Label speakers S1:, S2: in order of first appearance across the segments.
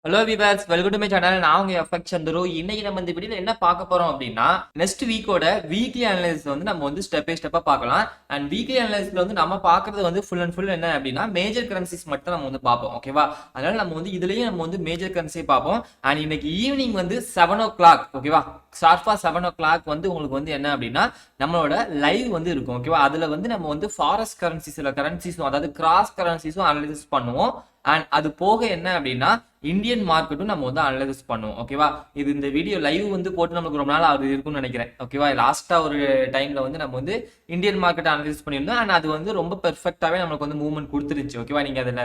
S1: Hello Vilas welcome to my channel. நான் உங்க effect Chandru. இன்னைக்கு நம்ம இந்த வீடியோல என்ன பார்க்க போறோம் அப்படின்னா, நெக்ஸ்ட் வீக்கோட வீக்லி அனலைசிஸ் வந்து நம்ம வந்து ஸ்டெப் பை ஸ்டெப்பா பார்க்கலாம். அண்ட் வீக்லி அனலைசிஸ்ல வந்து நம்ம பார்க்கறது வந்து ஃபுல் அண்ட் ஃபுல் என்ன அப்படின்னா மேஜர் கரன்சிஸ் மட்டும் நம்ம வந்து பார்ப்போம். ஓகேவா? அதனால நம்ம வந்து இதுலயே நம்ம வந்து மேஜர் கரன்சி பார்ப்போம். அண்ட் இன்னைக்கு ஈவினிங் வந்து 7 o'clock, ஓகேவா, ஷார்ப்பா 7 o'clock வந்து உங்களுக்கு வந்து என்ன அப்படின்னா நம்மளோட லைவ் வந்து இருக்கும். ஓகேவா? அதுல வந்து நம்ம வந்து ஃபாரஸ்ட் கரன்சிஸ்ல கரன்சிஸும் அதாவது கிராஸ் கரன்சிஸும் அனலைசிஸ் பண்ணுவோம். அண்ட் அது போக என்ன அப்படின்னா இந்தியன் மார்க்கெட்டும் நம்ம வந்து அனலைஸ் பண்ணுவோம். ஓகேவா? இது இந்த வீடியோ லைவ் வந்து போட்டு நமக்கு ரொம்ப நாள் அது இருக்கும்னு நினைக்கிறேன். ஓகேவா? லாஸ்டா ஒரு டைம்ல வந்து நம்ம வந்து இந்தியன் மார்க்கெட் அனலைஸ் பண்ணியிருந்தோம். அண்ட் அது வந்து ரொம்ப பெர்ஃபெக்டாவே நமக்கு வந்து மூவ்மெண்ட் கொடுத்துருச்சு. ஓகேவா? நீங்க அதுல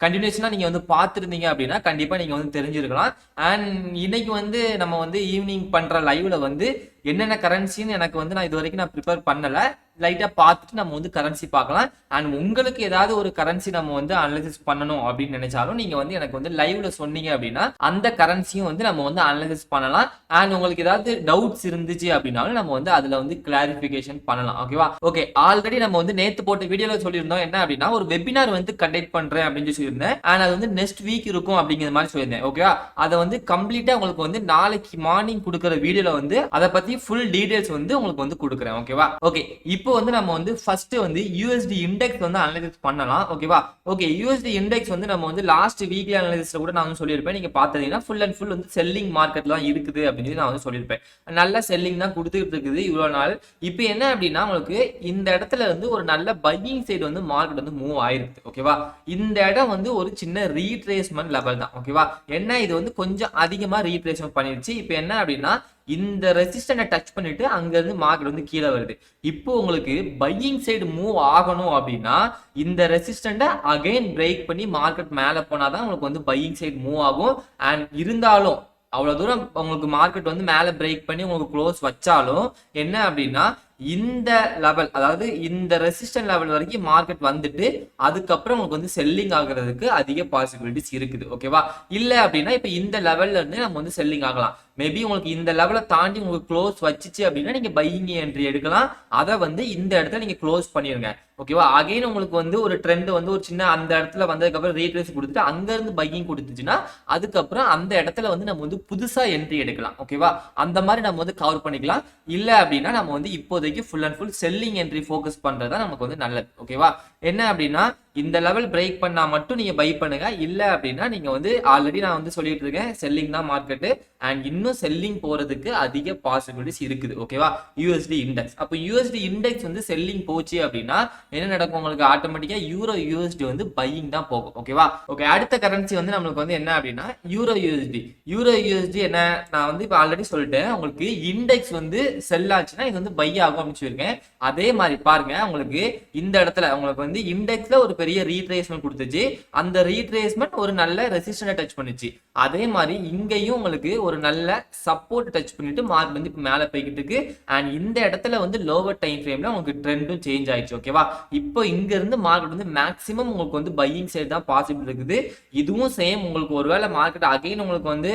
S1: கண்டினியூஷனா நீங்க வந்து பார்த்துருந்தீங்க அப்படின்னா கண்டிப்பா நீங்க வந்து தெரிஞ்சிருக்கலாம். அண்ட் இன்னைக்கு வந்து நம்ம வந்து ஈவினிங் பண்ற லைவ்ல வந்து என்னென்ன கரன்சின்னு எனக்கு வந்து நான் இது வரைக்கும் நான் ப்ரிப்பேர் பண்ணல. லைட்டா பார்த்துட்டு நம்ம வந்து கரன்சி பார்க்கலாம். அண்ட் உங்களுக்கு ஏதாவது ஒரு கரன்சி நம்ம வந்து அனலைசிஸ் பண்ணணும் அப்படின்னு நினைச்சாலும் நீங்க வந்து எனக்கு வந்து லைவ்ல சொன்னீங்க அப்படின்னா அந்த கரன்சியும் வந்து நம்ம வந்து அனலைசிஸ் பண்ணலாம். அண்ட் உங்களுக்கு ஏதாவது டவுட்ஸ் இருந்துச்சு அப்படின்னாலும் நம்ம வந்து அதுல வந்து கிளாரிபிகேஷன் பண்ணலாம். ஓகேவா? ஓகே, ஆல்ரெடி நம்ம வந்து நேத்து போட்ட வீடியோல சொல்லியிருந்தோம் என்ன அப்படின்னா ஒரு வெபினார் வந்து கண்டக்ட் பண்றேன் அப்படின்னு சொல்லியிருந்தேன். அண்ட் அது வந்து நெக்ஸ்ட் வீக் இருக்கும் அப்படிங்கிற மாதிரி சொல்லியிருந்தேன். ஓகேவா? அதை வந்து கம்ப்ளீட்டா உங்களுக்கு வந்து நாளைக்கு மார்னிங் கொடுக்குற வீடியோல வந்து அதை பத்தி ஃபுல் டீடைல்ஸ் வந்து உங்களுக்கு வந்து கொடுக்குறேன். ஓகேவா? ஓகே, இப்போ வந்து நம்ம வந்து ஃபர்ஸ்ட் வந்து யூஎஸ்டி இண்டெக்ஸ் வந்து அனலைசிஸ் பண்ணலாம். ஓகேவா? ஓகே, யூஎஸ்டி இண்டெக்ஸ் வந்து நம்ம வந்து லாஸ்ட் வீக்லி அனலைசிஸ்ல கூட நான் வந்து சொல்லியிருப்பேன். நீங்க பார்த்தீங்கன்னா ஃபுல் அண்ட் ஃபுல் வந்து செல்லிங் மார்க்கெட் தான் இருக்குது அப்படின்னு நான் வந்து சொல்லியிருப்பேன். நல்ல செல்லிங் தான் கொடுத்துட்டு இருக்குது இவ்வளவு நாள். இப்போ என்ன அப்படின்னா உங்களுக்கு இந்த இடத்துல வந்து ஒரு நல்ல பையிங் சைடு வந்து மார்க்கெட் வந்து மூவ் ஆயிருக்கு. ஓகேவா? இந்த இடம் வந்து ஒரு சின்ன ரீட்ரேஸ்மெண்ட் லெவல் தான். ஓகேவா? என்ன இது வந்து கொஞ்சம் அதிகமா ரீட்ரேஸ்மெண்ட் பண்ணிருச்சு. இப்போ என்ன அப்படின்னா இந்த ரெசிஸ்டன்ட்டை டச் பண்ணிட்டு அங்க இருந்து மார்க்கெட் வந்து கீழே வருது. இப்போ உங்களுக்கு பையிங் சைடு மூவ் ஆகணும் அப்படின்னா இந்த ரெசிஸ்டன்ட்டை அகைன் பிரேக் பண்ணி மார்க்கெட் மேல போனாதான் உங்களுக்கு வந்து பையிங் சைடு மூவ் ஆகும். அண்ட் இருந்தாலும் அவ்வளவு தூரம் உங்களுக்கு மார்க்கெட் வந்து மேல பிரேக் பண்ணி உங்களுக்கு க்ளோஸ் வச்சாலும் என்ன அப்படின்னா இந்த லெவல் அதாவது இந்த ரெசிஸ்டன்ட் லெவல் வரைக்கும் மார்க்கெட் வந்துட்டு அதுக்கப்புறம் உங்களுக்கு வந்து செல்லிங் ஆகுறதுக்கு அதிக பாசிபிலிட்டிஸ் இருக்குது. ஓகேவா? இல்ல அப்படின்னா இப்ப இந்த லெவல்ல இருந்து நம்ம வந்து செல்லிங் ஆகலாம். மேபி உங்களுக்கு இந்த லெவலை தாண்டி உங்களுக்கு க்ளோஸ் வச்சிச்சு அப்படின்னா நீங்க பையிங் என்ட்ரி எடுக்கலாம். அதை வந்து இந்த இடத்துல நீங்க க்ளோஸ் பண்ணிருங்க. ஓகேவா? அகைன் உங்களுக்கு வந்து ஒரு ட்ரெண்ட் வந்து ஒரு சின்ன அந்த இடத்துல வந்ததுக்கு அப்புறம் ரீட்ரேஸ் கொடுத்துட்டு அங்க இருந்து பையிங் கொடுத்துச்சுன்னா அதுக்கப்புறம் அந்த இடத்துல வந்து நம்ம வந்து புதுசா என்ட்ரி எடுக்கலாம். ஓகேவா? அந்த மாதிரி நம்ம வந்து கவர் பண்ணிக்கலாம். இல்ல அப்படின்னா நம்ம வந்து இப்போதைக்கு full and full selling entry focus பண்றதா நமக்கு வந்து நல்லது. ஓகேவா? என்ன அப்படின்னா இந்த லெவல் பிரேக் பண்ணா மட்டும் நீங்க பை பண்ணுங்க. இல்ல அப்படின்னா நீங்க வந்து ஆல்ரெடி நான் வந்து சொல்லிட்டு இருக்கேன் செல்லிங் தான் மார்க்கெட். அண்ட் இன்னும் செல்லிங் போறதுக்கு அதிக பாசிபிலிட்டிஸ் இருக்குது. ஓகேவா? USD index. அப்போ யூஎஸ்டி இண்டெக்ஸ் வந்து செல்லிங் போச்சு அப்படின்னா என்ன நடக்கும்? உங்களுக்கு ஆட்டோமேட்டிக்கா யூரோ யூஎஸ்டி வந்து பையிங் தான் போகும். ஓகேவா? ஓகே, அடுத்த கரன்சி வந்து நம்மளுக்கு வந்து என்ன அப்படின்னா யூரோ யூஎஸ்டி. யூரோ யூஎஸ்டி என்ன நான் வந்து இப்போ ஆல்ரெடி சொல்லிட்டேன். உங்களுக்கு இண்டெக்ஸ் வந்து செல் ஆச்சுன்னா இது வந்து பை ஆகும் அப்படின்னு சொல்லியிருக்கேன். அதே மாதிரி பாருங்க உங்களுக்கு இந்த இடத்துல உங்களுக்கு வந்து இண்டெக்ஸ்ல ஒரு பெரிய ரீட்ரேஸ்மெண்ட் கொடுத்துச்சு. அந்த ரீட்ரேஸ்மெண்ட் ஒரு நல்ல ரெசிஸ்டன்ட் டச் பண்ணுச்சு. அதே மாதிரி இங்கேயும் உங்களுக்கு ஒரு நல்ல சப்போர்ட் டச் பண்ணிட்டு மார்க் வந்து இப்போ மேலே போய்கிட்டு இருக்கு. அண்ட் இந்த இடத்துல வந்து லோவர் டைம் ஃப்ரேம்ல உங்களுக்கு ட்ரெண்டும் சேஞ்ச் ஆயிடுச்சு. ஓகேவா? இப்போ இங்க இருந்து மார்க்கெட் வந்து மேக்ஸிமம் உங்களுக்கு வந்து பையிங் சைடு தான் பாசிபிள் இருக்குது. இதுவும் சேம் உங்களுக்கு ஒருவேளை மார்க்கெட் அகைன் உங்களுக்கு வந்து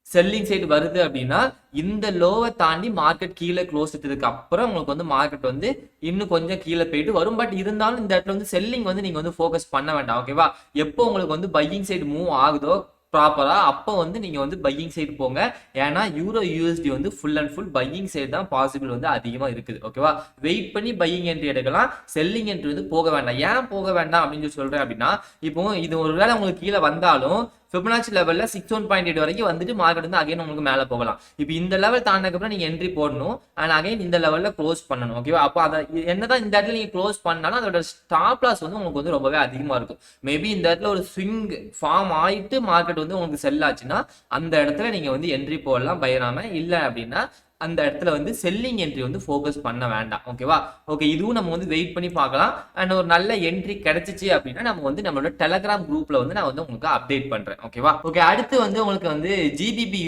S1: செல்லிங் சைடு வருது அப்படின்னா இந்த லோவை தாண்டி மார்க்கெட் கீழே க்ளோஸ் எடுத்ததுக்கு அப்புறம் உங்களுக்கு வந்து மார்க்கெட் வந்து இன்னும் கொஞ்சம் கீழே போயிட்டு வரும். பட் இருந்தாலும் இந்த இடத்துல வந்து செல்லிங் வந்து நீங்க வந்து ஃபோக்கஸ் பண்ண வேண்டாம். ஓகேவா? எப்போ உங்களுக்கு வந்து பையிங் சைடு மூவ் ஆகுதோ ப்ராப்பரா அப்போ வந்து நீங்க வந்து பையிங் சைடு போங்க. ஏன்னா யூரோ யூஎஸ்டி வந்து full and full buying side தான் பாசிபிள் வந்து அதிகமா இருக்குது. ஓகேவா? வெயிட் பண்ணி பையிங் என்ட்ரி எடுக்கலாம். செல்லிங் என்ட்ரி வந்து போக வேண்டாம். ஏன் போக வேண்டாம் அப்படின்னு சொல்றேன் அப்படின்னா இப்போ இது ஒருவேளை உங்களுக்கு கீழே வந்தாலும் ஃபிபனாச்சி லெவல்ல 61.8 வரைக்கும் வந்துட்டு மார்க்கெட் வந்து அகைன் உங்களுக்கு மேலே போகலாம். இப்போ இந்த லெவல் தாண்டதுக்கப்புறம் நீங்க என்ட்ரி போடணும். அண்ட் அகைன் இந்த லெவல்ல க்ளோஸ் பண்ணணும். ஓகேவா? அப்போ அதை என்னதான் இந்த இடத்துல நீங்க க்ளோஸ் பண்ணாலும் அதோட ஸ்டாப் லாஸ் வந்து உங்களுக்கு வந்து ரொம்பவே அதிகமா இருக்கும். மேபி இந்த இடத்துல ஒரு ஸ்விங் ஃபார்ம் ஆயிட்டு மார்க்கெட் வந்து உங்களுக்கு செல் ஆச்சுன்னா அந்த இடத்துல நீங்க வந்து என்ட்ரி போடலாம் பயராம. இல்லை அப்படின்னா அந்த இடத்துல வந்து செல்லிங் என்ட்ரி வந்து ஃபோக்கஸ் பண்ண வேண்டாம். ஓகேவா? ஓகே, இதுவும் நம்ம வந்து வெயிட் பண்ணி பார்க்கலாம். அண்ட் ஒரு நல்ல என்ட்ரி கிடைச்சிச்சு அப்படின்னா நம்ம வந்து நம்மளோட டெலகிராம் குரூப்ல வந்து நான் வந்து உங்களுக்கு அப்டேட் பண்றேன். ஓகேவா? ஓகே, அடுத்து வந்து உங்களுக்கு வந்து ஜிபிபி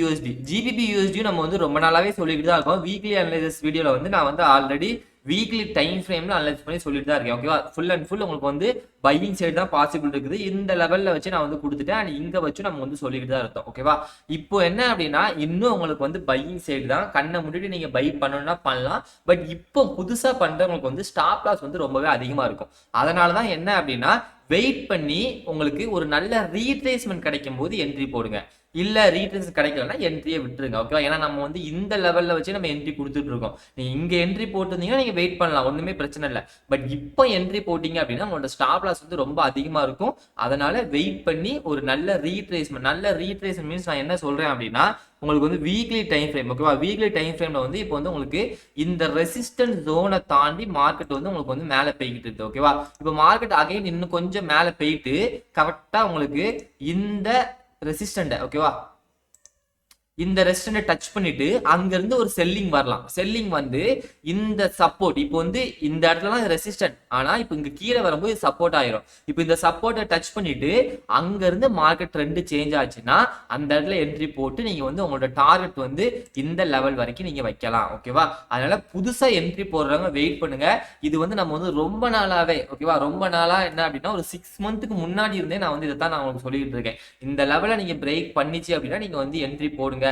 S1: யூஎஸ்டி நம்ம வந்து ரொம்ப நாளாவே சொல்லிட்டு தான் இருக்கோம். வீக்லி அனலைசிஸ் வீடியோல வந்து நான் வந்து ஆல்ரெடி வீக்லி டைம் ஃப்ரேம்ல அனலைஸ் பண்ணி சொல்லிட்டு தான் இருக்கேன். ஓகேவா? ஃபுல் அண்ட் ஃபுல் உங்களுக்கு வந்து பையிங் சைடு தான் பாசிபிள் இருக்குது. இந்த லெவல்ல வச்சு நான் வந்து கொடுத்துட்டேன். அண்ட் இங்க வச்சு நம்ம வந்து சொல்லிட்டு தான் இருக்கோம். ஓகேவா? இப்போ என்ன அப்படின்னா இன்னும் உங்களுக்கு வந்து பையிங் சைடு தான். கண்ணை முடிட்டு நீங்க பை பண்ணணும்னா பண்ணலாம். பட் இப்போ புதுசா பண்றவங்களுக்கு வந்து ஸ்டாப் லாஸ் வந்து ரொம்பவே அதிகமா இருக்கும். அதனாலதான் என்ன அப்படின்னா வெயிட் பண்ணி உங்களுக்கு ஒரு நல்ல ரீட்ரேஸ்மெண்ட் கிடைக்கும் போது என்ட்ரி போடுங்க. இல்ல ரீட்ரேஸ் கிடைக்கலன்னா என்ட்ரியை விட்டுருங்க. ஓகேவா? ஏன்னா நம்ம வந்து இந்த லெவல்ல வச்சு நம்ம என்ட்ரி கொடுத்துட்டு இருக்கோம். நீங்க இங்க என்ட்ரி போட்டிருந்தீங்கன்னா நீங்க வெயிட் பண்ணலாம், ஒண்ணுமே பிரச்சனை இல்லை. பட் இப்போ என்ட்ரி போட்டீங்க அப்படின்னா உங்களோட ஸ்டாப் லாஸ் வந்து ரொம்ப அதிகமா இருக்கும். அதனால வெயிட் பண்ணி ஒரு நல்ல ரீட்ரேஸ்மெண்ட் மீன்ஸ் நான் என்ன சொல்றேன் அப்படின்னா உங்களுக்கு வந்து வீக்லி டைம் ஃப்ரேம். ஓகேவா? வீக்லி டைம் ஃப்ரேம்ல வந்து இப்போ வந்து உங்களுக்கு இந்த ரெசிஸ்டன்ஸ் ஜோனை தாண்டி மார்க்கெட் வந்து உங்களுக்கு வந்து மேலே போய்கிட்டு இருக்கு. ஓகேவா? இப்போ மார்க்கெட் அகைன் இன்னும் கொஞ்சம் மேலே போயிட்டு கரெக்டா உங்களுக்கு இந்த ரெசிஸ்டன்ட், ஓகேவா, இந்த ரெசிஸ்டன்ட் டச் பண்ணிட்டு அங்க இருந்து ஒரு செல்லிங் வரலாம். செல்லிங் வந்து இந்த சப்போர்ட் இப்போ வந்து இந்த இடத்துல ரெசிஸ்டன்ட், ஆனா இப்போ இங்க கீழே வரும்போது சப்போர்ட் ஆயிரும். இப்போ இந்த சப்போர்ட்டை டச் பண்ணிட்டு அங்க இருந்து மார்க்கெட் ட்ரெண்ட் சேஞ்ச் ஆச்சுன்னா அந்த இடத்துல என்ட்ரி போட்டு நீங்க வந்து உங்களோட டார்கெட் வந்து இந்த லெவல் வரைக்கும் நீங்க வைக்கலாம். ஓகேவா? அதனால புதுசா என்ட்ரி போடுறவங்க வெயிட் பண்ணுங்க. இது வந்து நம்ம வந்து ரொம்ப நாளாவே, ஓகேவா, ரொம்ப நாளா என்ன அப்படின்னா ஒரு 6 மந்த்துக்கு முன்னாடி இருந்தே நான் வந்து இதைத்தான் நான் உங்களுக்கு சொல்லிட்டு இருக்கேன். இந்த லெவலை நீங்க பிரேக் பண்ணிச்சு அப்படின்னா நீங்க வந்து என்ட்ரி போடுங்க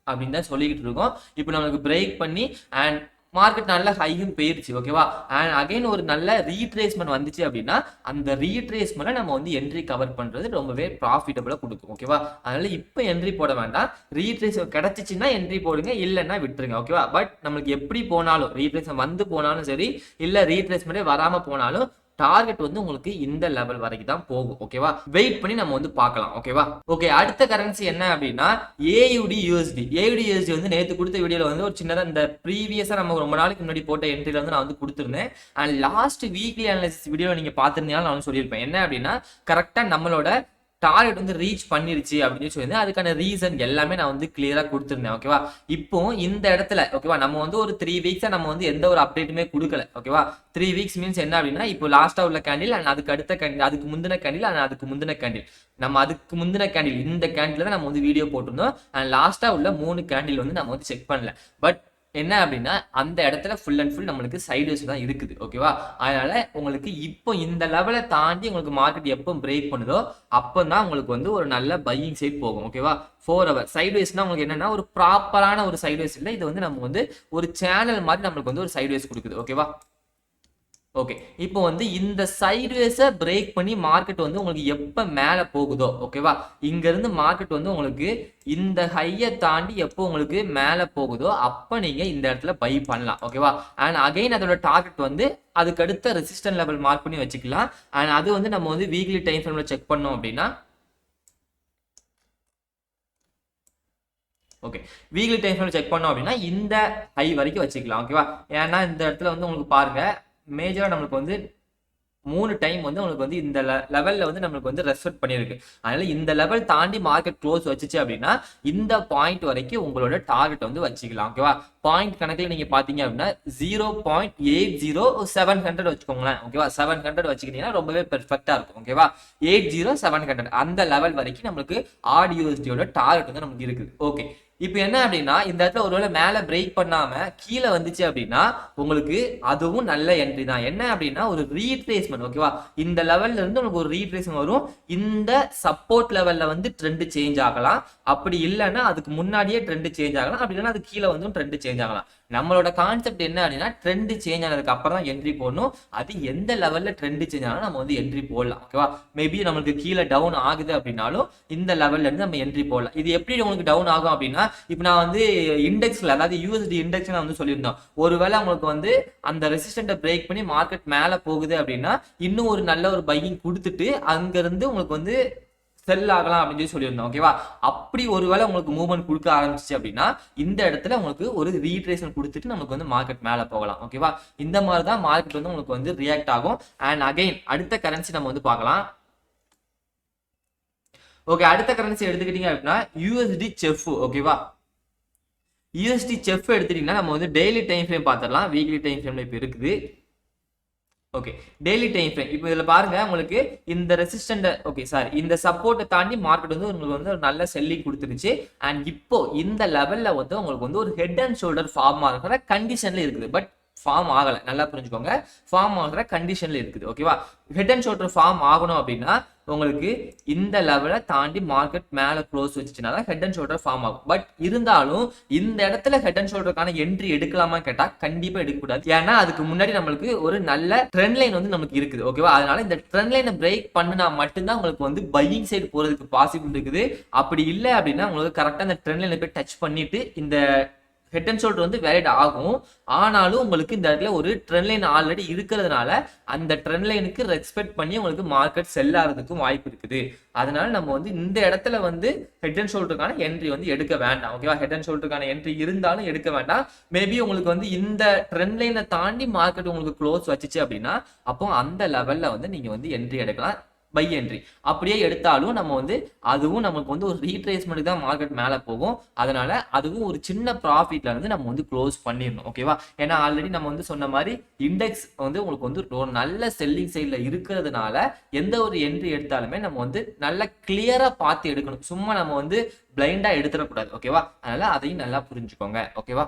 S1: அப்படின்னு தான் சொல்லிக்கிட்டு இருக்கோம். இப்போ நம்மளுக்கு பிரேக் பண்ணி அண்ட் மார்க்கெட் நல்ல ஹையும் போயிருச்சு. ஓகேவா? அண்ட் அகைன் ஒரு நல்ல ரீட்ரேஸ்மெண்ட் வந்துச்சு அப்படின்னா அந்த ரீட்ரேஸ்மெண்ட்டை நம்ம வந்து என்ட்ரி கவர் பண்றது ரொம்பவே ப்ராஃபிட்டபிளா கொடுக்கும். ஓகேவா? அதனால இப்போ என்ட்ரி போட வேண்டாம். ரீட்ரேஸ் கிடைச்சிச்சுன்னா என்ட்ரி போடுங்க, இல்லைன்னா விட்டுருங்க. ஓகேவா? பட் நம்மளுக்கு எப்படி போனாலும் ரீட்ரேஸ் வந்து போனாலும் சரி, இல்ல ரீட்ரேஸ்மெண்ட்டே வராம போனாலும் டார்கெட் வந்து உங்களுக்கு இந்த லெவல் வரைக்கும் தான் போகும். ஓகேவா? வெயிட் பண்ணி நம்ம வந்து பார்க்கலாம். ஓகேவா? ஓகே, அடுத்த கரன்சி என்ன அப்படின்னா ஏயுடி யூஎஸ்டி. ஏயுடி யூஎஸ்டி வந்து நேற்று கொடுத்த வீடியோல வந்து ஒரு சின்னதாக இந்த ப்ரீவியஸா நம்ம ரொம்ப நாளைக்கு முன்னாடி போட்ட என்ட்ரில வந்து நான் வந்து கொடுத்துருந்தேன். And last weekly analysis video நீங்க பார்த்திருந்தீங்கன்னா நான் சொல்லியிருப்பேன் என்ன அப்படின்னா கரெக்டா நம்மளோட டார்கெட் வந்து ரீச் பண்ணிருச்சு அப்படின்னு சொல்லியிருந்தேன். அதுக்கான ரீசன் எல்லாமே நான் வந்து கிளியரா கொடுத்துருந்தேன். ஓகேவா? இப்போ இந்த இடத்துல, ஓகேவா, நம்ம வந்து ஒரு 3 வீக்ஸா நம்ம வந்து எந்த ஒரு அப்டேட்டுமே கொடுக்கல. ஓகேவா? 3 வீக்ஸ் மீன்ஸ் என்ன அப்படின்னா இப்போ லாஸ்டா உள்ள கேண்டில் அண்ட் அதுக்கு அடுத்த கேண்டில், அதுக்கு முந்தின கேண்டில் அண்ட் அதுக்கு முந்தின கேண்டில், நம்ம அதுக்கு முந்தின கேண்டில் இந்த கேண்டில் தான் நம்ம வந்து வீடியோ போட்டிருந்தோம். அண்ட் லாஸ்டா உள்ள 3 கேண்டில் வந்து நம்ம வந்து செக் பண்ணல. பட் என்ன அப்படின்னா அந்த இடத்துல ஃபுல் அண்ட் ஃபுல் நம்மளுக்கு சைட்வேஸ் தான் இருக்குது. ஓகேவா? அதனால உங்களுக்கு இப்போ இந்த லெவலை தாண்டி உங்களுக்கு மார்க்கெட் எப்போ பிரேக் பண்ணுதோ அப்போ தான் உங்களுக்கு வந்து ஒரு நல்ல பையிங் சைட் போகும். ஓகேவா? 4 ஹவர் சைட்வேஸ்னா உங்களுக்கு என்னன்னா ஒரு ப்ராப்பரான ஒரு சைட்வேஸ் இல்லை, இது வந்து நம்ம வந்து ஒரு சேனல் மாதிரி நம்மளுக்கு வந்து ஒரு சைட்வேஸ் கொடுக்குது. ஓகேவா? ஓகே, இப்போ வந்து இந்த சைட்வேஸை பிரேக் பண்ணி மார்க்கெட் வந்து உங்களுக்கு எப்போ மேலே போகுதோ, ஓகேவா, இங்க இருந்து மார்க்கெட் வந்து உங்களுக்கு இந்த ஹையை தாண்டி எப்போ உங்களுக்கு மேலே போகுதோ அப்போ நீங்க இந்த இடத்துல பை பண்ணலாம். ஓகேவா? அண்ட் அகைன் அதோட டார்கெட் வந்து அதுக்கு அடுத்த ரெசிஸ்டன்ட் லெவல் மார்க் பண்ணி வச்சுக்கலாம். அண்ட் அது வந்து நம்ம வந்து வீக்லி டைம் ஃப்ரேம்ல செக் பண்ணோம் அப்படின்னா, okay, weekly time frame check பண்ணோம் அப்படின்னா இந்த ஹை வரைக்கும் வச்சுக்கலாம். ஓகேவா? ஏன்னா இந்த இடத்துல வந்து உங்களுக்கு பாருங்க மேஜரா நம்மளுக்கு வந்து 3 டைம் வந்து உங்களுக்கு வந்து இந்த லெவல்ல வந்து நம்மளுக்கு வந்து ரெஸ்பெக்ட் பண்ணிருக்கு. அதனால இந்த லெவல் தாண்டி மார்க்கெட் க்ளோஸ் வச்சுச்சு அப்படின்னா இந்த பாயிண்ட் வரைக்கும் உங்களோட டார்கெட் வந்து வச்சுக்கலாம். ஓகேவா? பாயிண்ட் கணக்கில் நீங்க பாத்தீங்க அப்படின்னா 0.80700 வச்சுக்கோங்களேன். ஓகேவா? 700 வச்சுக்கிட்டீங்கன்னா ரொம்பவே பெர்ஃபெக்டா இருக்கும். ஓகேவா? 80700 அந்த லெவல் வரைக்கும் நம்மளுக்கு ஆர்டியூஎஸ்டியோட டார்கெட் வந்து நமக்கு இருக்குது. ஓகே, இப்போ என்ன அப்படின்னா இந்த இடத்துல ஒருவேளை மேல பிரேக் பண்ணாம கீழே வந்துச்சு அப்படின்னா உங்களுக்கு அதுவும் நல்ல என்ட்ரி தான். என்ன அப்படின்னா ஒரு ரீட்ரேஸ்மெண்ட். ஓகேவா? இந்த லெவல்ல இருந்து உங்களுக்கு ஒரு ரீட்ரேஸ்மெண்ட் வரும். இந்த சப்போர்ட் லெவல்ல வந்து ட்ரெண்ட் சேஞ்ச் ஆகலாம், அப்படி இல்லைன்னா அதுக்கு முன்னாடியே ட்ரெண்ட் சேஞ்ச் ஆகலாம், அப்படி இல்லைன்னா அது கீழே வந்து ட்ரெண்ட் சேஞ்ச் ஆகலாம். நம்மளோட கான்செப்ட் என்ன அப்படின்னா ட்ரெண்ட் சேஞ்ச் ஆனதுக்கு அப்புறம் தான் என்ட்ரி போடணும். அது எந்த லெவல்ல ட்ரெண்ட் சேஞ்ச் ஆனாலும் நம்ம வந்து என்ட்ரி போடலாம். ஓகேவா? மேபி நம்மளுக்கு கீழே டவுன் ஆகுது அப்படின்னாலும் இந்த லெவல்ல இருந்து நம்ம என்ட்ரி போடலாம். இது எப்படி உங்களுக்கு டவுன் ஆகும் அப்படின்னா இப்போ நான் வந்து இண்டெக்ஸ்ல, அதாவது யூஎஸ்டி இண்டெக்ஸ் நான் வந்து சொல்லியிருந்தோம், ஒருவேளை உங்களுக்கு வந்து அந்த ரெசிஸ்டன்ட்டை பிரேக் பண்ணி மார்க்கெட் மேலே போகுது அப்படின்னா இன்னும் ஒரு நல்ல ஒரு பையிங் கொடுத்துட்டு அங்க இருந்து உங்களுக்கு வந்து செல் ஆகலாம் அப்படின்னு சொல்லியிருந்தோம். ஓகேவா? அப்படி ஒருவேளை உங்களுக்கு மூவ்மெண்ட் கொடுக்க ஆரம்பிச்சிச்சு அப்படின்னா இந்த இடத்துல உங்களுக்கு ஒரு ரீட்ரேஷன் கொடுத்துட்டு நமக்கு வந்து மார்க்கெட் மேலே போகலாம். ஓகேவா? இந்த மாதிரி தான் மார்க்கெட் வந்து உங்களுக்கு வந்து ரியாக்ட் ஆகும். அண்ட் அகைன் அடுத்த கரன்சி நம்ம வந்து பார்க்கலாம். ஓகே, அடுத்த கரன்சி எடுத்துக்கிட்டீங்க அப்படின்னா யூஎஸ்டி செஃப். ஓகேவா? யூஎஸ்டி செஃப் எடுத்துட்டீங்கன்னா நம்ம வந்து டெய்லி டைம் ஃப்ரேம் பார்த்துடலாம். வீக்லி டைம் ஃப்ரேம்ல இப்போ இருக்குது. ஓகே, டெய்லி டைம் ஃப்ரேம் இப்போ இதில் பாருங்க உங்களுக்கு இந்த ரெசிஸ்டன்ட், ஓகே சாரி, இந்த சப்போர்ட்டை தாண்டி மார்க்கெட் வந்து உங்களுக்கு வந்து ஒரு நல்ல செல்லிங் கொடுத்துருச்சு. அண்ட் இப்போ இந்த லெவல்ல வந்து உங்களுக்கு வந்து ஒரு ஹெட் அண்ட் ஷோல்டர் ஃபார்ம் ஆகிற கண்டிஷன்ல இருக்குது. பட் ஃபார்ம் ஆகலை, நல்லா புரிஞ்சுக்கோங்க, ஃபார்ம் ஆகிற கண்டிஷன்ல இருக்குது. ஓகேவா, ஹெட் அண்ட் ஷோல்டர் ஃபார்ம் ஆகணும் அப்படின்னா உங்களுக்கு இந்த லெவலை தாண்டி மார்க்கெட் மேல க்ளோஸ் வச்சுச்சுனா தான் ஹெட் அண்ட் ஷோல்டர் ஃபார்ம் ஆகும். பட் இருந்தாலும் இந்த இடத்துல ஹெட் அண்ட் ஷோல்டருக்கான என்ட்ரி எடுக்கலாமா கேட்டா கண்டிப்பா எடுக்கக்கூடாது. ஏன்னா அதுக்கு முன்னாடி நம்மளுக்கு ஒரு நல்ல ட்ரெண்ட் லைன் வந்து நமக்கு இருக்குது. ஓகேவா, அதனால இந்த ட்ரெண்ட் லைனை பிரேக் பண்ணினா மட்டும்தான் உங்களுக்கு வந்து பையிங் சைடு போறதுக்கு பாசிபிள் இருக்குது. அப்படி இல்லை அப்படின்னா உங்களுக்கு கரெக்டா இந்த ட்ரெண்ட் லைனை போய் டச் பண்ணிட்டு இந்த ஹெட் அண்ட் ஷோல்டர் வந்து வேலிட் ஆகும். ஆனாலும் உங்களுக்கு இந்த இடத்துல ஒரு ட்ரெண்ட் லைன் ஆல்ரெடி இருக்கிறதுனால அந்த ட்ரெண்ட் லைனுக்கு ரெஸ்பெக்ட் பண்ணி உங்களுக்கு மார்க்கெட் செல் ஆகிறதுக்கும் வாய்ப்பு இருக்குது. அதனால நம்ம வந்து இந்த இடத்துல வந்து ஹெட் அண்ட் ஷோல்டருக்கான என்ட்ரி வந்து எடுக்க வேண்டாம். ஓகேவா, ஹெட் அண்ட் ஷோல்டருக்கான என்ட்ரி இருந்தாலும் எடுக்க வேண்டாம். மேபி உங்களுக்கு வந்து இந்த ட்ரெண்ட் லைனை தாண்டி மார்க்கெட் உங்களுக்கு க்ளோஸ் வச்சுச்சு அப்படின்னா அப்போ அந்த லெவல்ல வந்து நீங்க வந்து என்ட்ரி எடுக்கலாம், பை என்ட்ரி. அப்படியே எடுத்தாலும் நம்ம வந்து அதுவும் நமக்கு வந்து ஒரு ரீட்ரேஸ்மெண்ட் தான் மார்க்கெட் மேலே போகும். அதனால அதுவும் ஒரு சின்ன ப்ராஃபிட்ல இருந்து நம்ம வந்து க்ளோஸ் பண்ணிடணும். ஓகேவா, ஏன்னா ஆல்ரெடி நம்ம வந்து சொன்ன மாதிரி இண்டெக்ஸ் வந்து உங்களுக்கு வந்து ஒரு நல்ல செல்லிங் சைடில் இருக்கிறதுனால எந்த ஒரு என்ட்ரி எடுத்தாலுமே நம்ம வந்து நல்ல கிளியரா பார்த்து எடுக்கணும். சும்மா நம்ம வந்து பிளைண்டா எடுத்துடக்கூடாது. ஓகேவா, அதனால அதையும் நல்லா புரிஞ்சுக்கோங்க. ஓகேவா,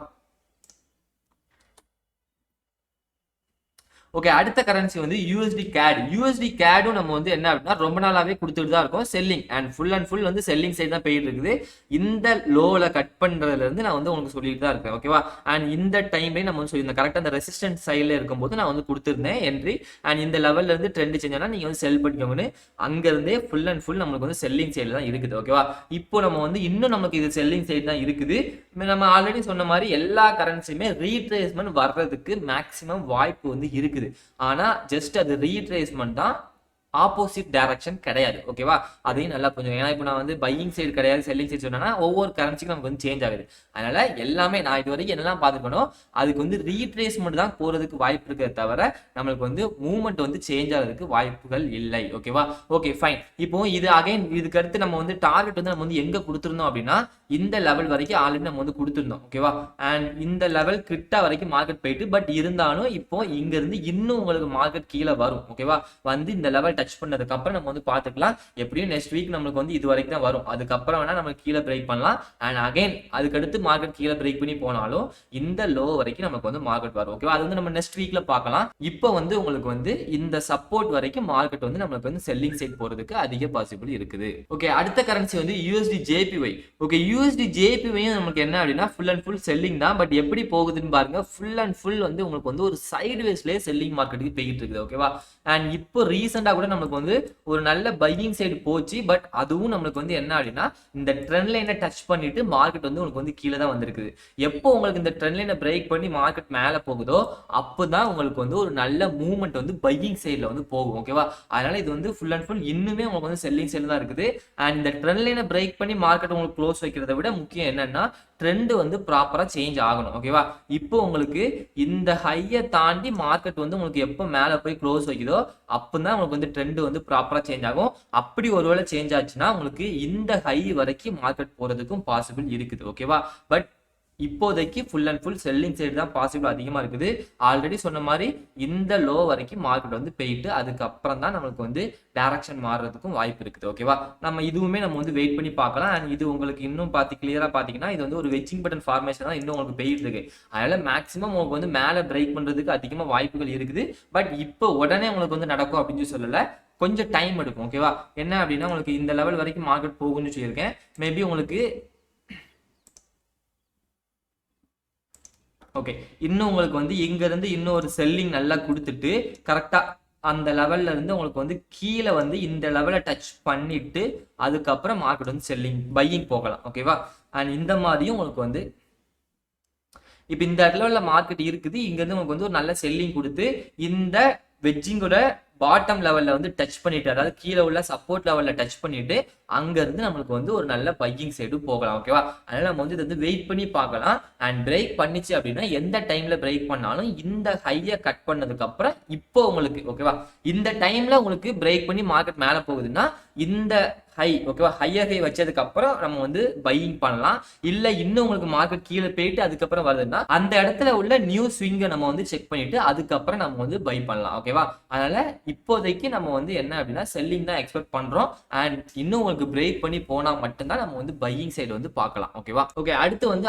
S1: ஓகே, அடுத்த கரன்சி வந்து யூஎஸ்டி கேட். யூஎஸ்டி கேடும் நம்ம வந்து என்ன அப்படின்னா ரொம்ப நாளாவே கொடுத்துட்டு தான் இருக்கும் செல்லிங், அண்ட் ஃபுல் வந்து செல்லிங் சைடு தான் போயிட்டு இருக்குது. இந்த லோவில் கட் பண்றதுல இருந்து நான் வந்து உங்களுக்கு சொல்லிட்டு தான் இருக்கேன். ஓகேவா, அண்ட் இந்த டைம்லேயே நம்ம வந்து சொல்லியிருந்தேன் கரெக்டாக அந்த ரெசிஸ்டன்ஸ் சைடில் இருக்கும்போது நான் வந்து கொடுத்துருந்தேன் என்ட்ரி. அண்ட் இந்த லெவல்ல இருந்து ட்ரெண்ட் செஞ்சோன்னா நீங்க வந்து செல் பண்ணிக்கோங்கன்னு. அங்கிருந்தே ஃபுல் நம்மளுக்கு வந்து செல்லிங் சைடு தான் இருக்குது. ஓகேவா, இப்போ நம்ம வந்து இன்னும் நமக்கு இது செல்லிங் சைடு தான் இருக்குது. நம்ம ஆல்ரெடி சொன்ன மாதிரி எல்லா கரன்சியுமே ரீட்ரேஸ்மெண்ட் வர்றதுக்கு மேக்சிமம் வாய்ப்பு வந்து இருக்குது. ஆனா ஜஸ்ட் அது ரீட்ரேஸ்மெண்ட் தான், ஆப்போசிட் டைரக்ஷன் கிடையாது. ஓகேவா, அதையும் நல்லா புரிஞ்சுக்கோங்க. ஏன்னா இப்போ நான் வந்து பையிங் சைடு கிடையாது செல்லிங் சைடு சொன்னா ஒவ்வொரு கரன்சிக்கும் நமக்கு வந்து சேஞ்ச் ஆகுது. அதனால எல்லாமே நான் இது வரைக்கும் என்னெல்லாம் பார்த்துக்கணும் அதுக்கு வந்து ரீட்ரேஸ்மெண்ட் தான் போறதுக்கு வாய்ப்பு இருக்கிறத தவிர நம்மளுக்கு வந்து மூவ்மெண்ட் வந்து சேஞ்ச் ஆகிறதுக்கு வாய்ப்புகள் இல்லை. ஓகேவா, ஓகே ஃபைன். இப்போ இது அகைன் இதுக்கு அடுத்து நம்ம வந்து டார்கெட் வந்து நம்ம வந்து எங்க கொடுத்துருந்தோம் அப்படின்னா இந்த லெவல் வரைக்கும் ஆல்ரெடி நம்ம வந்து கொடுத்துருந்தோம். ஓகேவா, அண்ட் இந்த லெவல் கிட்ட வரைக்கும் மார்க்கெட் போயிட்டு, பட் இருந்தாலும் இப்போ இங்க இருந்து இன்னும் உங்களுக்கு மார்க்கெட் கீழே வரும். ஓகேவா, வந்து இந்த லெவல் டச் பண்ணதுக்கு அப்புறம் நம்ம வந்து பார்த்துக்கலாம். எப்படியும் நெக்ஸ்ட் வீக் நம்மளுக்கு வந்து இது வரைக்கும் தான் வரும். அதுக்கப்புறம் வேணா நம்ம கீழே பிரேக் பண்ணலாம். அண்ட் அகைன் அதுக்கடுத்து மார்க்கெட் கீழே பிரேக் பண்ணி போனாலும் இந்த லோ வரைக்கும் நமக்கு வந்து மார்க்கெட் வரும். ஓகேவா, அது வந்து நம்ம நெக்ஸ்ட் வீக்ல பார்க்கலாம். இப்போ வந்து உங்களுக்கு வந்து இந்த சப்போர்ட் வரைக்கும் மார்க்கெட் வந்து நம்மளுக்கு வந்து செல்லிங் சைட் போறதுக்கு அதிக பாசிபிள் இருக்குது. ஓகே, அடுத்த கரன்சி வந்து யூஎஸ்டி ஜேபிஒய். ஓகே, யூஎஸ்டி ஜேபிஒயும் நமக்கு என்ன அப்படின்னா ஃபுல் செல்லிங் தான். பட் எப்படி போகுதுன்னு பாருங்க, ஃபுல் வந்து உங்களுக்கு வந்து ஒரு சைடு வேஸ்லயே செல்லிங் மார்க்கெட்டுக்கு போயிட்டு இருக்குது. ஓகேவா, அண்ட் இப்போ ரீசெண்டா கூட நமக்கு வந்து ஒரு நல்ல பையிங் சைடு போச்சு. பட் அதுவும் நம்மளுக்கு வந்து என்ன அப்படின்னா இந்த ட்ரெண்ட் லைனை டச் பண்ணிட்டு மார்க்கெட் வந்து உங்களுக்கு வந்து கீழே தான் வந்திருக்குது. எப்போ உங்களுக்கு இந்த ட்ரெண்ட் லைனை பிரேக் பண்ணி மார்க்கெட் மேலே போகுதோ அப்போதான் உங்களுக்கு வந்து ஒரு நல்ல மூவ்மெண்ட் வந்து பையிங் சைடில் வந்து போகும். ஓகேவா, அதனால இது வந்து ஃபுல் இன்னுமே உங்களுக்கு வந்து செல்லிங் சைடு தான் இருக்குது. அண்ட் இந்த ட்ரெண்ட் லைனை பிரேக் பண்ணி மார்க்கெட் உங்களுக்கு க்ளோஸ் வைக்கிறத விட முக்கியம் என்னன்னா ட்ரெண்ட் வந்து ப்ராப்பரா சேஞ்ச் ஆகணும். ஓகேவா, இப்போ உங்களுக்கு இந்த ஹையை தாண்டி மார்க்கெட் வந்து உங்களுக்கு எப்போ மேலே போய் க்ளோஸ் வைக்குதோ அப்பதான் உங்களுக்கு வந்து ட்ரெண்ட் வந்து ப்ராப்பரா சேஞ்ச் ஆகும். அப்படி ஒருவேளை சேஞ்ச் ஆச்சுன்னா உங்களுக்கு இந்த ஹை வரைக்கும் மார்க்கெட் போறதுக்கும் பாசிபிள் இருக்குது. ஓகேவா, பட் இப்போதைக்கு ஃபுல் செல்லிங் சைடு தான் பாசிபிள் அதிகமா இருக்குது. ஆல்ரெடி சொன்ன மாதிரி இந்த லோ வரைக்கும் மார்க்கெட் வந்து போயிட்டு அதுக்கப்புறம் தான் நம்மளுக்கு வந்து டைரக்ஷன் மாறுறதுக்கும் வாய்ப்பு இருக்குது. ஓகேவா, நம்ம இதுவுமே நம்ம வந்து வெயிட் பண்ணி பார்க்கலாம். அண்ட் இது உங்களுக்கு இன்னும் கிளியரா பாத்தீங்கன்னா இது வந்து ஒரு வெச்சிங் பட்டன் ஃபார்மேஷன் தான் இன்னும் உங்களுக்கு போயிட்டு இருக்கு. அதனால மேக்ஸிமம் உங்களுக்கு வந்து மேலே பிரேக் பண்றதுக்கு அதிகமா வாய்ப்புகள் இருக்குது. பட் இப்போ உடனே உங்களுக்கு வந்து நடக்கும் அப்படின்னு சொல்லல, கொஞ்சம் டைம் எடுக்கும். ஓகேவா, என்ன அப்படின்னா உங்களுக்கு இந்த லெவல் வரைக்கும் மார்க்கெட் போகும்னு சொல்லியிருக்கேன். மேபி உங்களுக்கு ஓகே இன்னும் உங்களுக்கு வந்து இங்க இருந்து இன்னும் ஒரு செல்லிங் நல்லா கொடுத்துட்டு கரெக்டா அந்த லெவல்ல இருந்து உங்களுக்கு வந்து கீழே வந்து இந்த லெவலை டச் பண்ணிட்டு அதுக்கப்புறம் மார்க்கெட் வந்து செல்லிங் பையிங் போகலாம். ஓகேவா, அண்ட் இந்த மாதிரியும் உங்களுக்கு வந்து இப்போ இந்த லெவல்ல மார்க்கெட் இருக்குது. இங்க இருந்து உங்களுக்கு வந்து ஒரு நல்ல செல்லிங் கொடுத்து இந்த வெஜ்ஜிங்கோட பாட்டம் லெவல்ல வந்து டச் பண்ணிட்டு, அதாவது கீழே உள்ள சப்போர்ட் லெவல்ல டச் பண்ணிட்டு அங்க இருந்து நம்மளுக்கு வந்து ஒரு நல்ல பையிங் சைடு போகலாம். ஓகேவா, அதனால நம்ம வந்து இது வந்து வெயிட் பண்ணி பார்க்கலாம். அண்ட் பிரேக் பண்ணிச்சு அப்படின்னா எந்த டைம்ல பிரேக் பண்ணாலும் இந்த ஹையை கட் பண்ணதுக்கு அப்புறம் இப்போ உங்களுக்கு ஓகேவா இந்த டைம்ல உங்களுக்கு பிரேக் பண்ணி மார்க்கெட் மேல போகுதுன்னா இந்த ஹை ஓகேவா ஹையர் ஹை வச்சதுக்கு அப்புறம் நம்ம வந்து பையிங் பண்ணலாம். இல்ல இன்னும் உங்களுக்கு மார்க்கெட் கீழே போயிட்டு அதுக்கப்புறம் வருதுன்னா அந்த இடத்துல உள்ள நியூ ஸ்விங்கை நம்ம வந்து செக் பண்ணிட்டு அதுக்கப்புறம் நம்ம வந்து பை பண்ணலாம். ஓகேவா, அதனால இப்போதைக்கு நம்ம வந்து என்ன அப்படின்னா செல்லிங் தான் எக்ஸ்பெக்ட் பண்றோம். அண்ட் இன்னும் உங்களுக்கு பிரேக் பண்ணி போனா மட்டும்தான் நம்ம வந்து பையிங் சைடு வந்து பார்க்கலாம். ஓகேவா? ஓகே, அடுத்து வந்து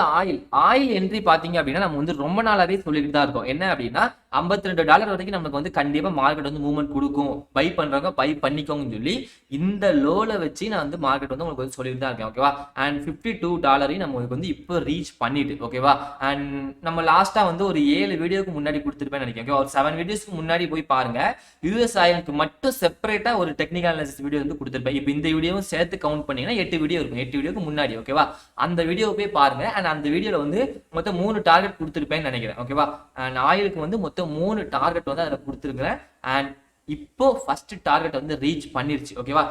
S1: ஆயில் என்ட்ரி பாத்தீங்க அப்படின்னா நம்ம வந்து ரொம்ப நாளாவே சொல்லிட்டு தான் இருக்கோம். என்ன அப்படின்னா $52 வரைக்கும் நமக்கு வந்து கண்டிப்பா மார்க்கெட் வந்து மூவ்மெண்ட் கொடுக்கும், பை பண்றவங்க பை பண்ணிக்கோங்கன்னு சொல்லி இந்த லோல வச்சு நான் வந்து மார்க்கெட் வந்து உங்களுக்கு வந்து சொல்லிட்டு தான் இருக்கேன். ஓகேவா? அண்ட் $52 நம்ம வந்து இப்போ ரீச் பண்ணிட்டு, ஓகேவா? அண்ட் நம்ம லாஸ்டா வந்து ஒரு 7 வீடியோக்கு முன்னாடி கொடுத்துருப்பேன்னு நினைக்கிறேன். ஒரு 7 வீடியோஸ்க்கு முன்னாடி போய் பாருங்க. யூஎஸ் ஆயிலுக்கு மட்டும் செப்பரேட்டா ஒரு டெக்னிக்கல் அனாலிசிஸ் வீடியோ வந்து கொடுத்துருப்பேன். இப்போ இந்த வீடியோவும் சேர்த்து கவுண்ட் பண்ணீங்கன்னா 8 வீடியோ இருக்கும். 8 வீடியோக்கு முன்னாடி. ஓகேவா? அந்த வீடியோ போய் பாருங்க. அண்ட் அந்த வீடியோல வந்து மொத்தம் 3 டார்கெட் கொடுத்துருப்பேன்னு நினைக்கிறேன். ஓகேவா? அண்ட் ஆயிலுக்கு வந்து மொத்தம் 3 டார்கெட் வந்து அதில் கொடுத்துருக்கிறேன். அண்ட் இப்போ ஃபர்ஸ்ட் டார்கெட் வந்து ரீச் பண்ணிருச்சு. ஓகேவா?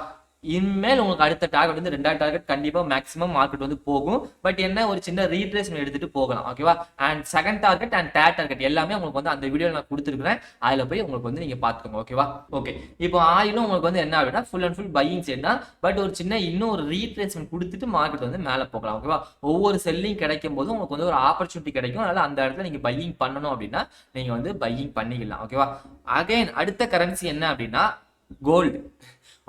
S1: இனிமேல் உங்களுக்கு அடுத்த டார்கெட் வந்து 2வது டார்கெட் கண்டிப்பா மேக்ஸிமம் மார்க்கெட் வந்து போகும். பட் என்ன ஒரு சின்ன ரீட்ரேஸ்மெண்ட் எடுத்துட்டு போகலாம். ஓகேவா? And second target and third target எல்லாமே உங்களுக்கு வந்து அந்த வீடியோல நான் கொடுத்துருக்கேன். அதுல போய் உங்களுக்கு வந்து நீங்க பாத்துக்கோங்க. ஓகேவா? ஓகே, இப்போ ஆயிலும் உங்களுக்கு வந்து என்ன ஆகுதுன்னா full and full buying side தான். பட் ஒரு சின்ன இன்னும் ஒரு ரீட்ரேஸ்மெண்ட் கொடுத்துட்டு மார்க்கெட் வந்து மேலே போகலாம். ஓகேவா? ஒவ்வொரு செல்லிங் கிடைக்கும் போது உங்களுக்கு வந்து ஒரு ஆப்பர்ச்சுனிட்டி கிடைக்கும். அதனால அந்த இடத்துல நீங்க பையிங் பண்ணணும் அப்படின்னா நீங்க வந்து பையிங் பண்ணிக்கலாம். ஓகேவா? அகைன் அடுத்த கரன்சி என்ன அப்படின்னா கோல்டு.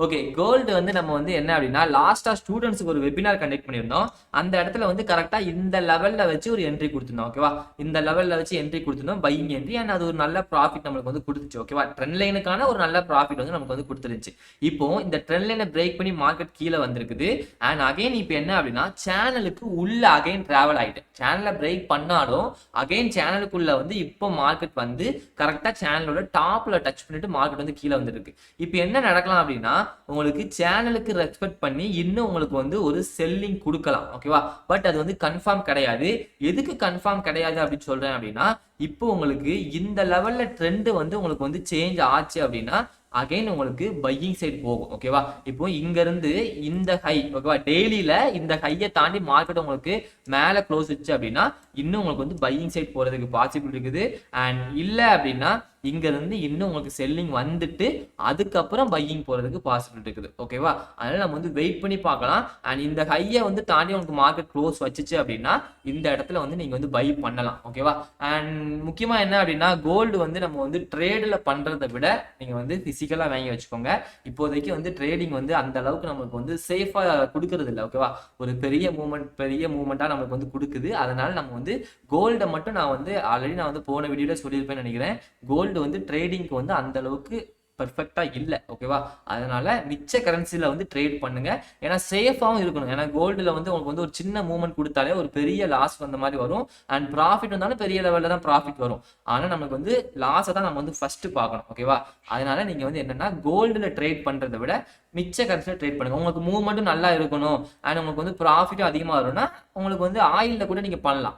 S1: ஓகே, கோல்டு வந்து நம்ம வந்து என்ன அப்படின்னா லாஸ்டா ஸ்டூடெண்ட்ஸ்க்கு ஒரு வெபினார் கண்டக்ட் பண்ணியிருந்தோம். அந்த இடத்துல வந்து கரெக்டா இந்த லெவல்ல வச்சு ஒரு என்ட்ரி கொடுத்துருந்தோம். ஓகேவா? இந்த லெவல்ல வச்சு என்ட்ரி கொடுத்துருந்தோம், பையிங் என்ட்ரி. அண்ட் அது ஒரு நல்ல ப்ராஃபிட் நம்மளுக்கு வந்து கொடுத்துச்சு. ஓகேவா? ட்ரெண்ட் லைனுக்கான ஒரு நல்ல ப்ராஃபிட் வந்து நமக்கு வந்து கொடுத்துருச்சு. இப்போ இந்த ட்ரெண்ட் லைனை பிரேக் பண்ணி மார்க்கெட் கீழே வந்திருக்குது. அண்ட் அகைன் இப்போ என்ன அப்படின்னா சேனலுக்கு உள்ள அகைன் டிராவல் ஆயிட்டு சேனலை பிரேக் பண்ணாலும் அகைன் சேனலுக்குள்ள வந்து இப்போ மார்க்கெட் வந்து கரெக்டா சேனலோட டாப்ல டச் பண்ணிட்டு மார்க்கெட் வந்து கீழே வந்துருக்கு. இப்போ என்ன நடக்கலாம் அப்படின்னா உங்களுக்கு சேனலுக்கு ரெஸ்பெக்ட் பண்ணி இன்னும் உங்களுக்கு வந்து ஒரு செல்லிங் கொடுக்கலாம். ஓகேவா? பட் அது வந்து கன்ஃபார்ம் கிடையாது. எதுக்கு கன்ஃபார்ம் கிடையாது அப்படின்னு சொல்றேன் அப்படின்னா இப்போ உங்களுக்கு இந்த லெவல்ல ட்ரெண்ட் வந்து உங்களுக்கு வந்து சேஞ்ச் ஆச்சு அப்படின்னா அகைன் உங்களுக்கு பையிங் சைடு போகும். ஓகேவா? இப்போ இங்க இருந்து இந்த ஹை, ஓகேவா, டெய்லியில இந்த ஹையை தாண்டி மார்க்கெட் உங்களுக்கு மேல க்ளோஸ் வச்சு அப்படின்னா இன்னும் உங்களுக்கு வந்து பையிங் சைடு போறதுக்கு பாசிபிள் இருக்குது. அண்ட் இல்ல அப்படின்னா இங்க இருந்து இன்னும் உங்களுக்கு செல்லிங் வந்துட்டு அதுக்கப்புறம் பையிங் போறதுக்கு பாசிபிள் இருக்குது. ஓகேவா? அதனால நம்ம வந்து வெயிட் பண்ணி பார்க்கலாம். அண்ட் இந்த ஹையை வந்து தாண்டி உங்களுக்கு மார்க்கெட் க்ளோஸ் வச்சுச்சு அப்படின்னா இந்த இடத்துல வந்து நீங்க வந்து பை பண்ணலாம். ஓகேவா? அண்ட் முக்கியமா என்ன அப்படின்னா கோல்டு வந்து நம்ம வந்து ட்ரேட்ல பண்றதை விட நீங்க வந்து பிசிக்கலா வாங்கி வச்சுக்கோங்க. இப்போதைக்கு வந்து ட்ரேடிங் வந்து அந்த அளவுக்கு நமக்கு வந்து சேஃபா கொடுக்கறது இல்லை. ஓகேவா? ஒரு பெரிய மூவ்மெண்டா நமக்கு வந்து கொடுக்குது. அதனால நம்ம வந்து கோல்டை மட்டும் நான் வந்து ஆல்ரெடி நான் வந்து போன வீடியோல சொல்லியிருப்பேன்னு நினைக்கிறேன். கோல்டு வந்து ட்ரேடிங்க்கு வந்து அந்த அளவுக்கு பெர்ஃபெக்டா இல்ல. ஓகேவா? அதனால மிச்ச கரன்சில வந்து ட்ரேட் பண்ணுங்க. ஏன்னா சேஃபாவும் இருக்கணும். ஏன்னா கோல்டுல வந்து உங்களுக்கு வந்து ஒரு சின்ன மூவ்மெண்ட் கொடுத்தாலே ஒரு பெரிய லாஸ் வந்த மாதிரி வரும். அண்ட் ப்ராஃபிட் வந்தாலும் பெரிய லெவல்ல தான் ப்ராஃபிட் வரும். ஆனா நமக்கு வந்து லாஸை தான் நம்ம வந்து ஃபர்ஸ்ட் பார்க்கணும். ஓகேவா? அதனால நீங்க வந்து என்னன்னா கோல்டுல ட்ரேட் பண்றதை விட மிச்ச கரன்சில ட்ரேட் பண்ணுங்க. உங்களுக்கு மூவ்மெண்ட்டும் நல்லா இருக்கணும் அண்ட் உங்களுக்கு வந்து ப்ராஃபிட்டும் அதிகமா வரும்னா உங்களுக்கு வந்து ஆயில்ல கூட நீங்க பண்ணலாம்.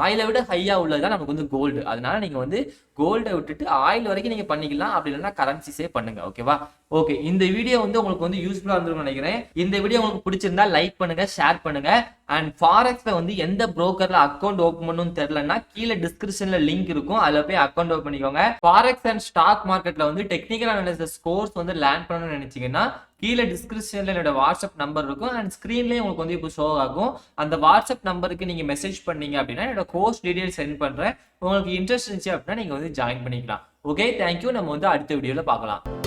S1: ஆயிலை விட ஹையா உள்ளதுதான் நமக்கு வந்து கோல்டு. அதனால நீங்க வந்து கோல்டை விட்டுட்டு ஆயில் வரைக்கும் நீங்க பண்ணிக்கலாம். அப்படி இல்லைன்னா கரன்சிஸே பண்ணுங்க. ஓகேவா? ஓகே, இந்த வீடியோ வந்து உங்களுக்கு வந்து யூஸ்ஃபுல்லா இருந்திருக்கும் நினைக்கிறேன். இந்த வீடியோ உங்களுக்கு பிடிச்சிருந்தா லைக் பண்ணுங்க, ஷேர் பண்ணுங்க. அண்ட் ஃபாரெக்ஸ்ல வந்து எந்த புரோக்கர்ல அக்கௌண்ட் ஓப்பன் பண்ணணும்னு தெரியலன்னா கீழே டிஸ்கிரிப்ஷன்ல லிங்க் இருக்கும், அதுல போய் அக்கௌண்ட் ஓப்பன் பண்ணிக்கோங்க. ஃபாரெக்ஸ் அண்ட் ஸ்டாக் மார்க்கெட்ல வந்து டெக்னிக்கல் அனாலிசிஸ் கோர்ஸ் வந்து லேர்ன் பண்ணணும்னு நினைச்சீங்கன்னா கீழே டிஸ்கிரிப்ஷன்ல என்னோட வாட்ஸ்அப் நம்பர் இருக்கும். அண்ட் ஸ்கிரீன்லயே உங்களுக்கு வந்து இப்போ ஷோ ஆகும். அந்த வாட்ஸ்அப் நம்பருக்கு நீங்க மெசேஜ் பண்ணீங்க அப்படின்னா என்னோட கோர்ஸ் டீடைல்ஸ் சென்ட் பண்றேன். உங்களுக்கு இன்ட்ரெஸ்ட் இருந்துச்சு அப்படின்னா நீங்க வந்து ஜாயின் பண்ணிக்கலாம். Okay, thank you. நம்ம வந்து அடுத்த வீடியோல பார்க்கலாம்.